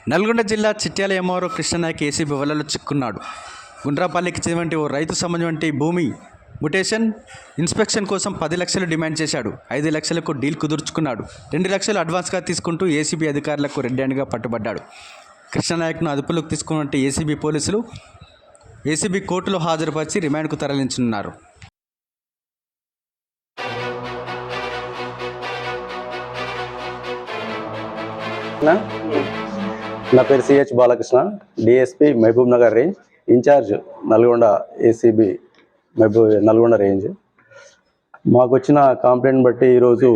నల్గొండ జిల్లా Chityal MRO Krishna Nayak ACB వలలో చిక్కున్నాడు. గుండ్రాపల్లికి చెందిన ఓ రైతు సంబంధించి భూమి మ్యుటేషన్ ఇన్స్పెక్షన్ కోసం 10 లక్షలు డిమాండ్ చేశాడు. 5 లక్షలకు డీల్ కుదుర్చుకున్నాడు. 2 లక్షలు అడ్వాన్స్గా తీసుకుంటూ ఏసీబీ అధికారులకు రెడ్ హ్యాండ్గా పట్టుబడ్డాడు. కృష్ణనాయక్ను అదుపులోకి తీసుకున్నట్టు ఏసీబీ పోలీసులు ఏసీబీ కోర్టులో హాజరుపరిచి రిమాండ్కు తరలించనున్నారు. నా పేరు C H Balakrishna, DSP Mahabubnagar range, in charge Nalgonda ACB Nalgonda range. మాకు వచ్చిన కంప్లైంట్ బట్టి ఈరోజు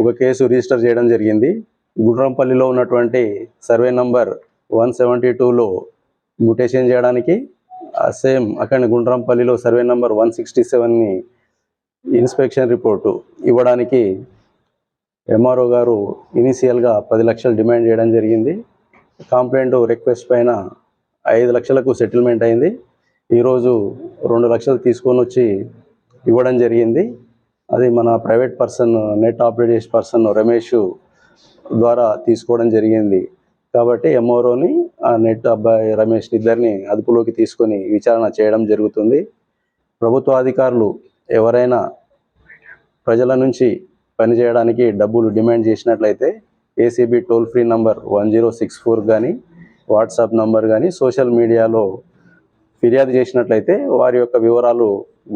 ఒక కేసు రిజిస్టర్ చేయడం జరిగింది. గుండ్రంపల్లిలో ఉన్నటువంటి సర్వే నంబర్ 172లో మ్యుటేషన్ చేయడానికి, సేమ్ అక్కడ గుండ్రంపల్లిలో సర్వే నంబర్ 167ని ఇన్స్పెక్షన్ రిపోర్టు ఇవ్వడానికి ఎంఆర్ఓ గారు ఇనీషియల్గా 10 లక్షలు డిమాండ్ చేయడం జరిగింది. కంప్లైంట్ రిక్వెస్ట్ పైన 5 లక్షలకు సెటిల్మెంట్ అయింది. ఈరోజు 2 లక్షలు తీసుకొని వచ్చి ఇవ్వడం జరిగింది. అది మన ప్రైవేట్ పర్సన్, నెట్ ఆపరేట్ చేసే పర్సన్ రమేష్ ద్వారా తీసుకోవడం జరిగింది. కాబట్టి ఎంఆర్ఓని ఆ నెట్ అబ్బాయి రమేష్ ఇద్దరిని అదుపులోకి తీసుకొని విచారణ చేయడం జరుగుతుంది. ప్రభుత్వ అధికారులు ఎవరైనా ప్రజల నుంచి పనిచేయడానికి డబ్బులు డిమాండ్ చేసినట్లయితే ఏసీబీ టోల్ ఫ్రీ నంబర్ 1064 కానీ, వాట్సాప్ నంబర్ కానీ, సోషల్ మీడియాలో ఫిర్యాదు చేసినట్లయితే వారి యొక్క వివరాలు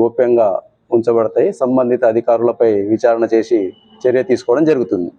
గోప్యంగా ఉంచబడతాయి. సంబంధిత అధికారులపై విచారణ చేసి చర్య తీసుకోవడం జరుగుతుంది.